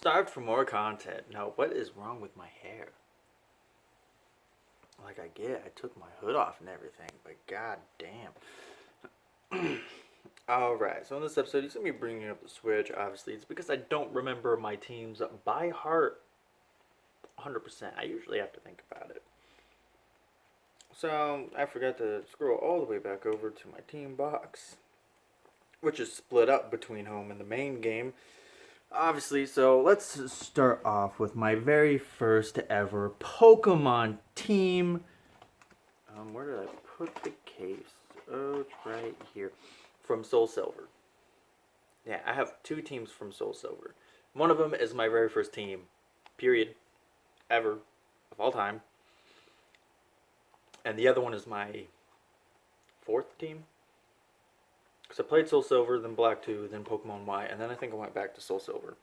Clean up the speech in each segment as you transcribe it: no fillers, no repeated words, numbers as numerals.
Starved for more content. Now, what is wrong with my hair? Like I took my hood off and everything, but god damn. Alright, so in this episode, he's going to be bringing up the Switch, obviously. It's because I don't remember my teams by heart 100%. I usually have to think about it. So, I forgot to scroll all the way back over to my team box, which is split up between home and the main game. Obviously, so let's start off with my very first ever Pokemon team. Where did I put the case? Oh, it's right here. From SoulSilver. Yeah, I have two teams from SoulSilver. One of them is my very first team, period, ever, of all time. And the other one is my fourth team. Because I played SoulSilver, then Black 2, then Pokemon Y, and then I think I went back to SoulSilver.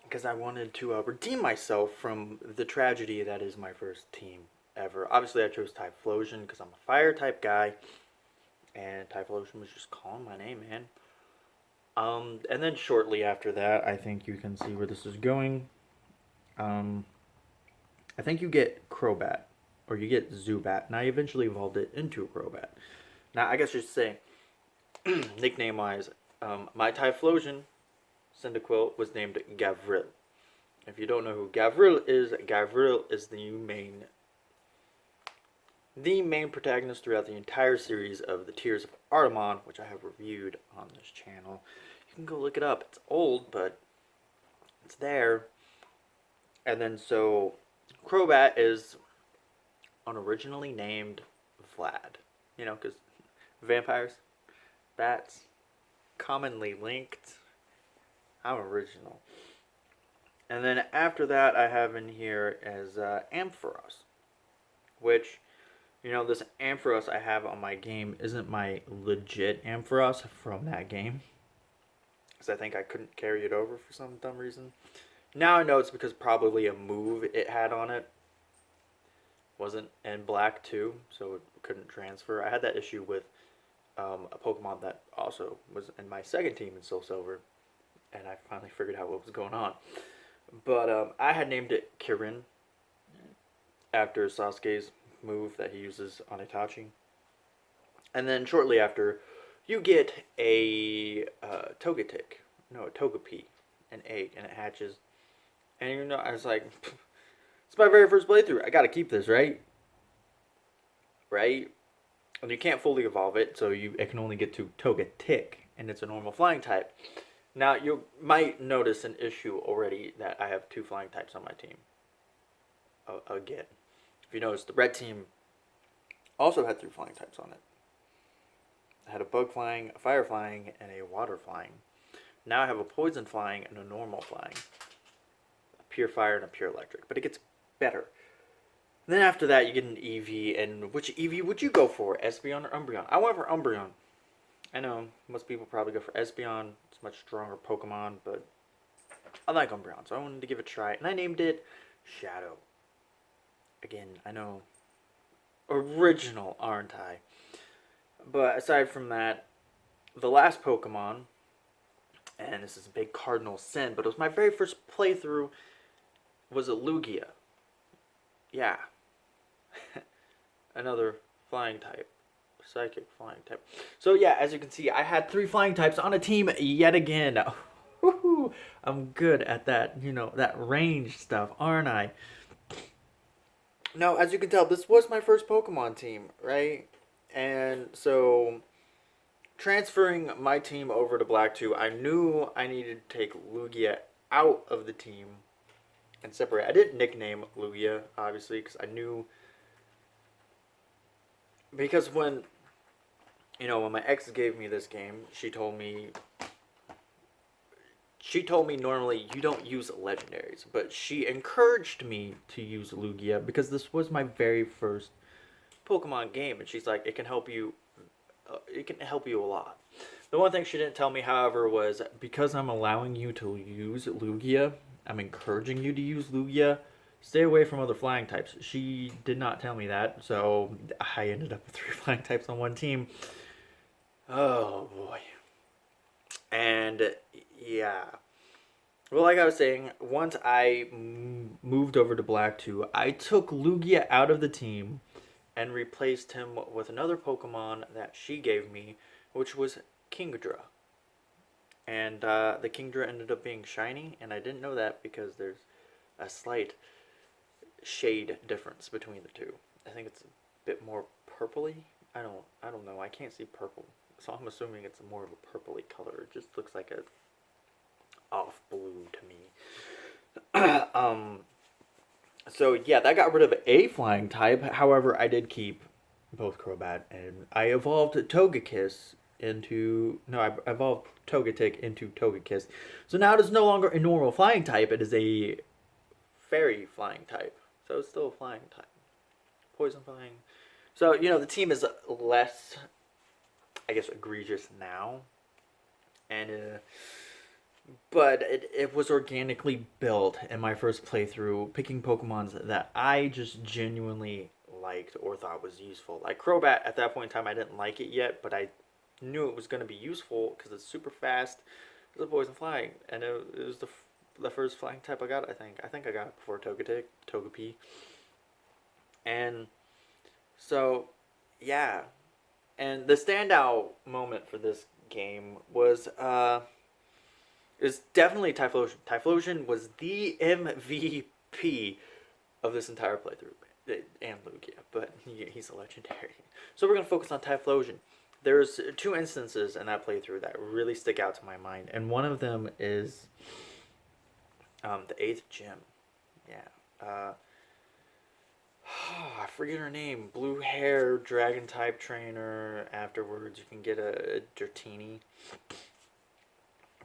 Because I wanted to redeem myself from the tragedy that is my first team ever. Obviously, I chose Typhlosion because I'm a fire type guy. And Typhlosion was just calling my name, man. And then shortly after that, I think you can see where this is going. I think you get Crobat, or you get Zubat, and I eventually evolved it into a Crobat. Now, I guess you should say, nickname-wise, my Typhlosion Cyndaquil was named Gavril. If you don't know who Gavril is the main protagonist throughout the entire series of the Tears of Artemon, which I have reviewed on this channel. You can go look it up. It's old, but it's there. And then so Crobat is unoriginally named Vlad. You know, because vampires, bats, commonly linked. I'm original. And then after that, I have in here as Ampharos, which, you know, this Ampharos I have on my game isn't my legit Ampharos from that game, because I think I couldn't carry it over for some dumb reason. Now I know it's because probably a move it had on it wasn't in Black 2, so it couldn't transfer. I had that issue with a Pokemon that also was in my second team in SoulSilver, and I finally figured out what was going on. But I had named it Kirin after Sasuke's move that he uses on Itachi. And then shortly after, you get a Togetic. No, a Togepi. An egg, and it hatches. And you know, I was like, it's my very first playthrough. I gotta keep this, right? Right? And you can't fully evolve it, so it can only get to Togetic, and it's a normal flying type. Now, you might notice an issue already that I have two flying types on my team. Again. If you notice, the red team also had three flying types on it. I had a bug flying, a fire flying, and a water flying. Now I have a poison flying and a normal flying. A pure fire and a pure electric. But it gets better. And then after that, you get an Eevee. And which Eevee would you go for? Espeon or Umbreon? I went for Umbreon. I know, most people probably go for Espeon. It's a much stronger Pokemon, but I like Umbreon, so I wanted to give it a try. And I named it Shadow. Again, I know, original, aren't I? But aside from that, the last Pokemon, and this is a big cardinal sin, but it was my very first playthrough, was a Lugia. Yeah. Another flying type. Psychic flying type. So yeah, as you can see, I had three flying types on a team yet again. Woohoo! I'm good at that, you know, that range stuff, aren't I? Now, as you can tell, this was my first Pokemon team, right? And so, transferring my team over to Black 2, I knew I needed to take Lugia out of the team and separate. I didn't nickname Lugia, obviously, because I knew... Because when, you know, when my ex gave me this game, she told me normally you don't use legendaries, but she encouraged me to use Lugia because this was my very first Pokemon game, and she's like, it can help you a lot. The one thing she didn't tell me, however, was because I'm allowing you to use Lugia, I'm encouraging you to use Lugia, stay away from other flying types. She did not tell me that, so I ended up with three flying types on one team. Oh boy. And And yeah. Well, like I was saying, once I moved over to Black 2, I took Lugia out of the team and replaced him with another Pokemon that she gave me, which was Kingdra. And the Kingdra ended up being shiny, and I didn't know that because there's a slight shade difference between the two. I think it's a bit more purpley. I don't know. I can't see purple, so I'm assuming it's more of a purpley color. It just looks like a off blue to me. So yeah, that got rid of a flying type. However, I did keep both Crobat, and I evolved Togekiss into I evolved Togetic into Togekiss. So now it is no longer a normal flying type. It is a fairy flying type. So it's still a flying type. Poison flying. So the team is less, I guess, egregious now, and but it was organically built in my first playthrough, picking Pokemons that I just genuinely liked or thought was useful. Like Crobat, at that point in time, I didn't like it yet, but I knew it was going to be useful because it's super fast. It's a poison flying, and it was the first flying type I got. I think I got it before Togepi, and so yeah, and the standout moment for this game was it's definitely Typhlosion. Typhlosion was the MVP of this entire playthrough, and Lugia, but he's a legendary. So we're going to focus on Typhlosion. There's two instances in that playthrough that really stick out to my mind, and one of them is the 8th gym. Yeah. I forget her name. Blue hair, dragon type trainer. Afterwards, you can get a Dratini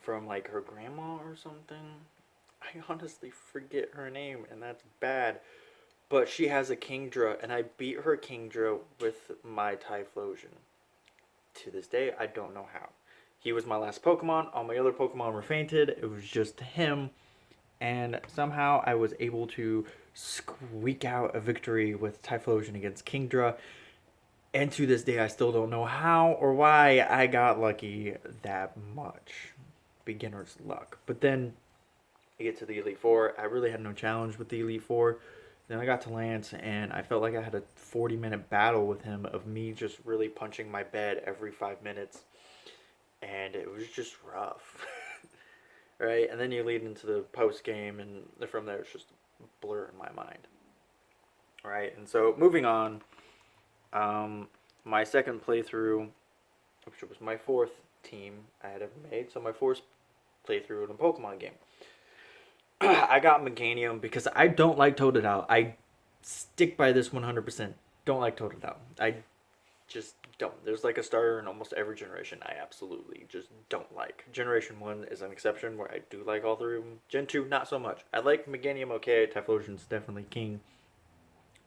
from like her grandma or something. I honestly forget her name, and that's bad. But she has a Kingdra, and I beat her Kingdra with my Typhlosion. To this day, I don't know how. He was my last Pokemon. All my other Pokemon were fainted. It was just him. And somehow I was able to squeak out a victory with Typhlosion against Kingdra. And to this day, I still don't know how or why I got lucky that much. Beginner's luck. But then I get to the Elite Four. I really had no challenge with the Elite Four. Then I got to Lance, and I felt like I had a 40-minute battle with him of me just really punching my bed every 5 minutes. And it was just rough. Right? And then you lead into the post-game, and from there it's just a blur in my mind. Right? And so, moving on, my second playthrough, which was my 4th team I had ever made, so my 4th playthrough in a Pokemon game. I got Meganium because I don't like Totodile. I stick by this 100%. Don't like Totodile. I just don't. There's like a starter in almost every generation I absolutely just don't like. Generation 1 is an exception where I do like all three of them. Gen 2, not so much. I like Meganium okay. Typhlosion's definitely king.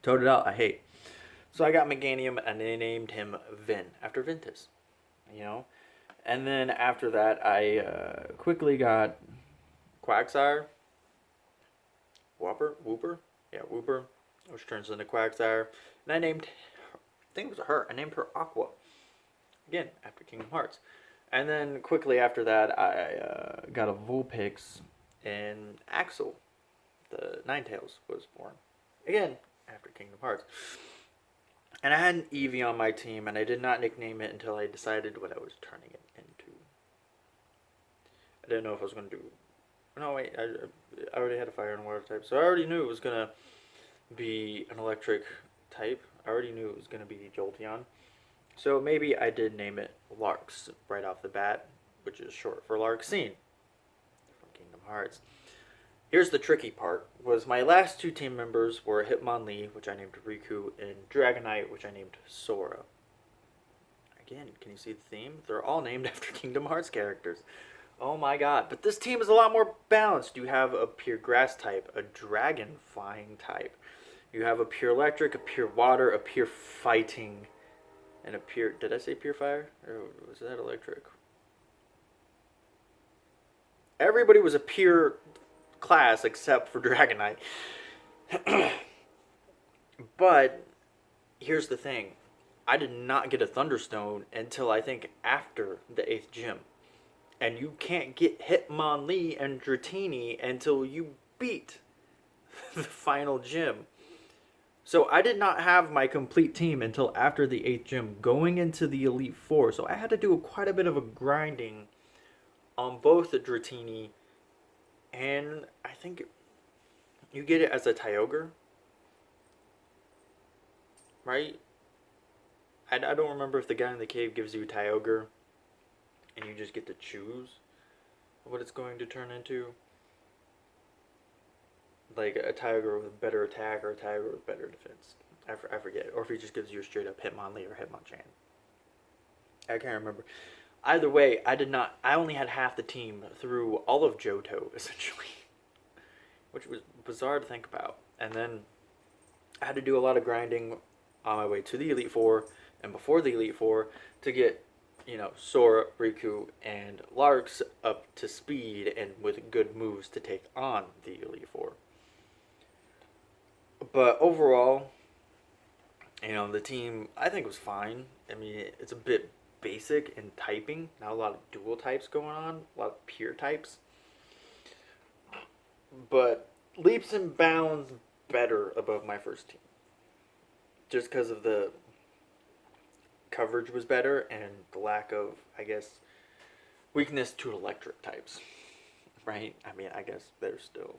Totodile, I hate. So I got Meganium, and they named him Vin, after Ventus. And then after that, I quickly got Quagsire. Whooper? Yeah, Whooper, which turns into Quagsire. And I named, I think it was her, I named her Aqua. Again, after Kingdom Hearts. And then quickly after that, I got a Vulpix, and Axel, the Ninetales, was born. Again, after Kingdom Hearts. And I had an Eevee on my team, and I did not nickname it until I decided what I was turning it into. I didn't know if I was going to do... No, wait, I already had a fire and water type, so I already knew it was going to be an electric type. I already knew it was going to be Jolteon. So maybe I did name it Larks right off the bat, which is short for Larxene from Kingdom Hearts. Here's the tricky part, was my last 2 team members were Hitmonlee, which I named Riku, and Dragonite, which I named Sora. Again, can you see the theme? They're all named after Kingdom Hearts characters. Oh my god. But this team is a lot more balanced. You have a pure grass type, a dragon flying type. You have a pure electric, a pure water, a pure fighting, and a pure... Did I say pure fire? Or was that electric? Everybody was a pure class except for Dragonite. But here's the thing. I did not get a Thunderstone until I think after the 8th gym. And you can't get Hitmonlee and Dratini until you beat the final gym. So I did not have my complete team until after the 8th gym, going into the Elite Four. So I had to do quite a bit of a grinding on both the Dratini and I think you get it as a Kyogre, right? I don't remember if the guy in the cave gives you a Kyogre and you just get to choose what it's going to turn into. Like a Kyogre with better attack or a Kyogre with better defense. I forget. Or if he just gives you a straight up Hitmonlee or Hitmonchan. I can't remember. Either way, I only had half the team through all of Johto, essentially. Which was bizarre to think about. And then I had to do a lot of grinding on my way to the Elite Four and before the Elite Four to get, Sora, Riku, and Larks up to speed and with good moves to take on the Elite Four. But overall, the team I think was fine. I mean, it's a bit basic in typing. Not a lot of dual types going on. A lot of pure types. But leaps and bounds better above my first team. Just because of the coverage was better and the lack of, I guess, weakness to electric types. Right? I mean, I guess there's still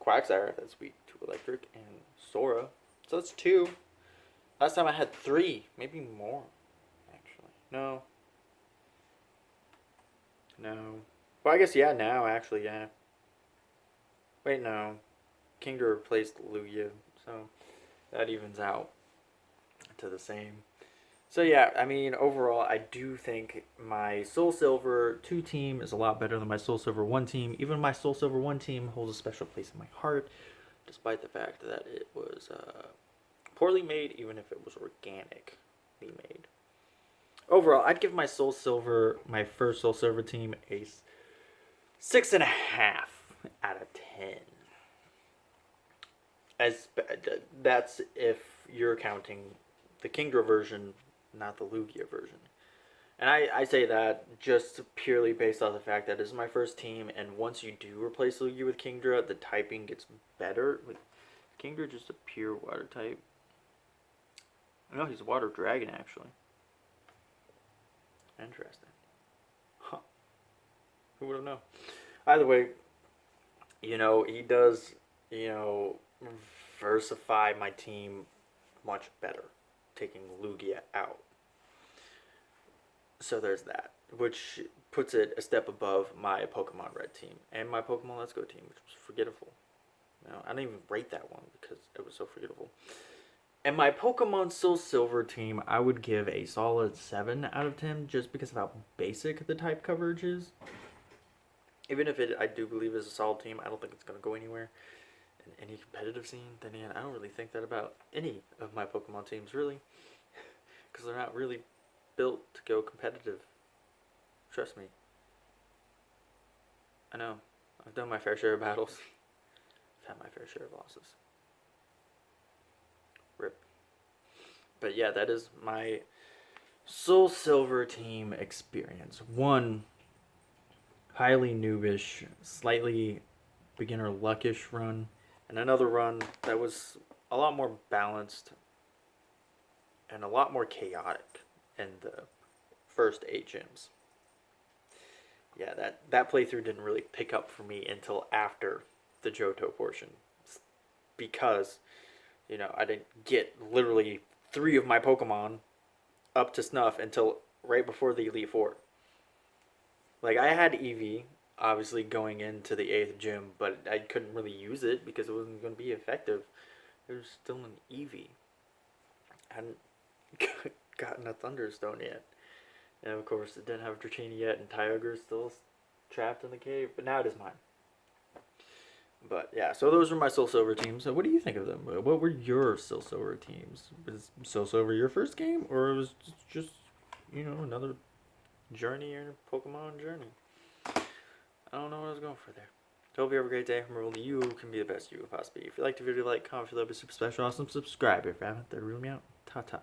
Quagsire that's weak to electric and Sora. So that's 2. Last time I had 3, maybe more, actually. No. Well, I guess, yeah, now, actually, yeah. Wait, no. Kingdra replaced Lugia, so that evens out to the same. So, yeah, I mean, overall, I do think my SoulSilver 2 team is a lot better than my SoulSilver 1 team. Even my SoulSilver 1 team holds a special place in my heart, despite the fact that it was poorly made, even if it was organically made. Overall, I'd give my SoulSilver, my first SoulSilver team, a 6.5 out of 10. That's if you're counting the Kingdra version, not the Lugia version. And I say that just purely based off the fact that this is my first team, and once you do replace Lugia with Kingdra, the typing gets better. With Kingdra just a pure water type. No, he's a water dragon, actually. Interesting. Huh. Who would have known? Either way, he does, versify my team much better, taking Lugia out. So there's that, which puts it a step above my Pokemon Red team and my Pokemon Let's Go team, which was forgettable. I didn't even rate that one because it was so forgettable. And my Pokemon SoulSilver team, I would give a solid 7 out of 10 just because of how basic the type coverage is. Even if I do believe is a solid team, I don't think it's going to go anywhere in any competitive scene. Then again, I don't really think that about any of my Pokemon teams, really. Because they're not really built to go competitive. Trust me. I know. I've done my fair share of battles. I've had my fair share of losses. Rip. But yeah, that is my SoulSilver team experience. One highly noobish, slightly beginner luckish run, and another run that was a lot more balanced and a lot more chaotic in the first 8 gyms. Yeah, that playthrough didn't really pick up for me until after the Johto portion, because I didn't get literally 3 of my Pokemon up to snuff until right before the Elite Four. Like, I had Eevee, obviously, going into the 8th gym, but I couldn't really use it because it wasn't going to be effective. There's still an Eevee. I hadn't gotten a Thunderstone yet. And of course, it didn't have Dratini yet, and Kyogre is still trapped in the cave, but now it is mine. But yeah, so those were my SoulSilver teams. So what do you think of them? What were your SoulSilver teams? Was SoulSilver your first game, or was it just another journey or Pokemon journey? I don't know what I was going for there. So hope you have a great day. Remember, you can be the best you can possibly be. If you liked the video, like, comment, if you love it, super special, awesome, subscribe if you haven't. That really me out. Ta-ta.